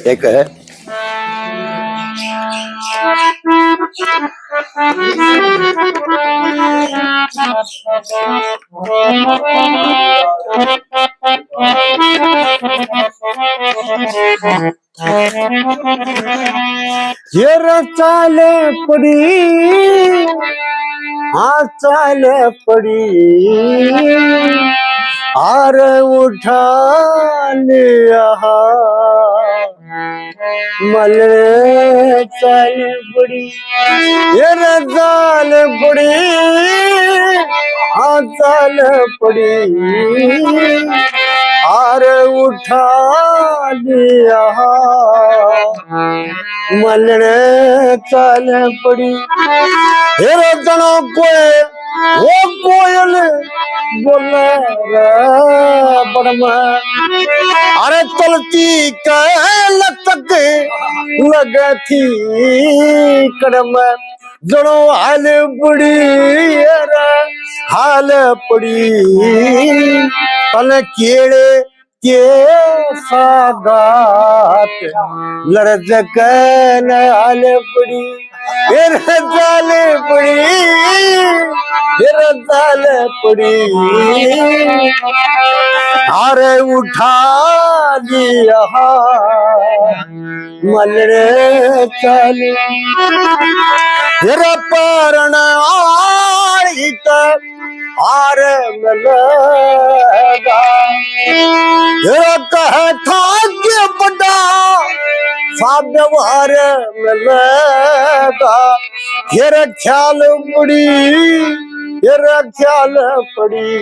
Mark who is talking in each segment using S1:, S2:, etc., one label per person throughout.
S1: एक है ये चाल पड़ी, हाँ चाल पड़ी, हार उठा लिया मल चाल पड़ी, ये चाल पड़ी, हाँ चाल पड़ी, हार उठा लिया मलने चाल पड़ी। हेरे जना कोए वो कोयल बोले रे बड़मा, अरे चलती कैल तक लगे थी कदम, जनो हाल पड़ी रे हाल पड़ी, तल केड़े के सागात लड़जक न हाल पड़ी, फिर जाल पड़ी, फिर जाल पड़ी, हारे उठा दिया मलरे चल, फिर परण आई तक हार मिलेगा, कह था कि बड़ा सा व्यवहार मिलेगा, फिर ख्याल पड़ी, फिर ख्याल पड़ी,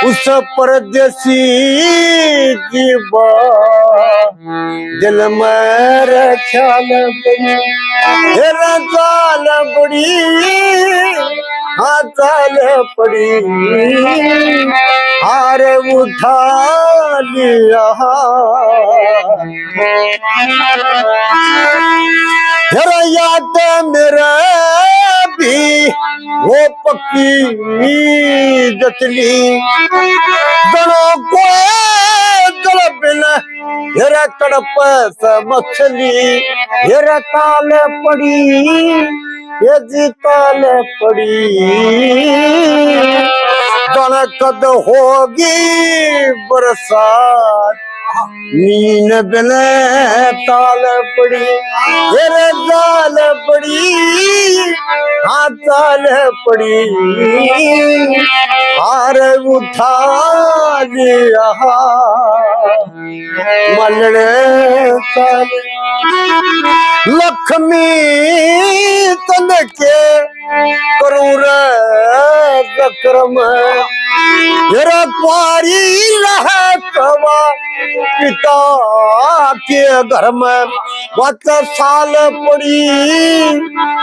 S1: उस परदेसी की बात दिल में ख्याल पड़ी, फिर ख्याल पड़ी, हाँ चाल पड़ी, हार उठा लिया फिर याद मेरा भी वो पक्की जतली, दोनों को जल बिना फिर तड़प मछली, फिर ताल पड़ी, ये जी ताल पड़ी, कद होगी बरसात नीन बिने ताल पड़ी, फिर ताल पड़ी, हाँ ताल पड़ी, हार उठा लिया मलने ताल, लक्ष्मी तन के करूर जक्रम, मेरा पारी रहा कवा पिता के घर में, वत साल पड़ी,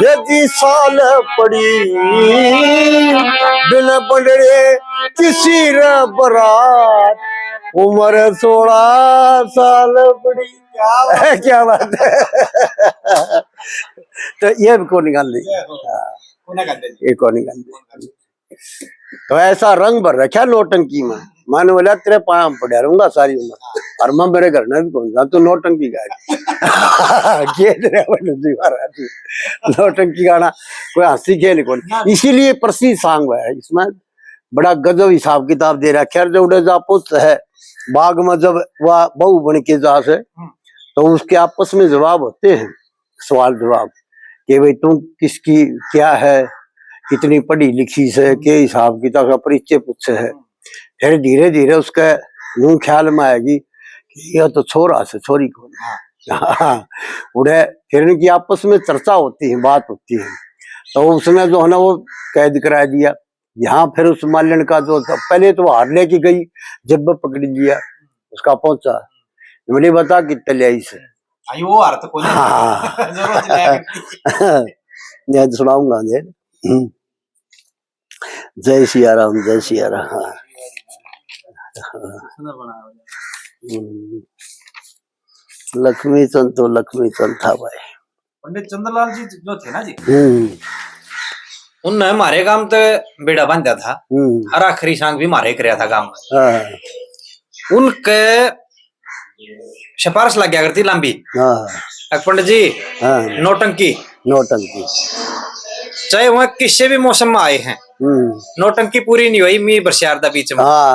S1: यदि साल पड़ी, बिन बड़े किसी बरात, उम्र 16 साल पड़ी। क्या बात है। तो ये को निकाल ली, ये को निकाल ली। तो ऐसा रंग भर रखा नौटंकी में, मानो बोला तेरे पाया में पड़ा रहूंगा सारी उम्र, और मैं मेरे घर में भी कौन सा तो नौटंकी गाड़ी नौटंकी गाना कोई हंसी खेल कौन, इसीलिए प्रसिद्ध सॉन्ग है। इसमें बड़ा गजब हिसाब किताब दे रहा। खैर जो उड़े पुस्त है बाग में जब वह बहू बन के जा से, तो उसके आपस में जवाब होते हैं, सवाल जवाब कि भाई तुम किसकी क्या है, कितनी पढ़ी लिखी से, के हिसाब किताब का परिचय पूछे है। फिर धीरे धीरे उसके यूं ख्याल में आएगी कि यह तो छोरा से छोरी को उड़े, फिर इनकी आपस में चर्चा होती है, बात होती है। तो उसने जो है ना वो कैद करा दिया यहाँ। फिर उस माल्यन का जो था, पहले तो हार लेके गई, जब पकड़ लिया उसका पहुंचा, मुझे बता कितने ले से
S2: वो अर्थ को
S1: मैं सुनाऊंगा दे। जय सिया राम, जय सिया राम। लक्ष्मी चंद तो लक्ष्मी चंद था भाई।
S2: पंडित चंद्रलाल जी जो थे ना जी, उनने हमारे गांव तो बेड़ा बांधा था, और आखिरी सांग भी मारे कराया था गांव में। उनके सिफारिश लग गया करती लंबी।
S1: हाँ
S2: पंडित जी
S1: हाँ
S2: नौटंकी
S1: नौटंकी।
S2: चाहे वह किसी भी मौसम में आए हैं, नौटंकी पूरी नहीं हुई मी बरसात दा बीच में।
S1: हाँ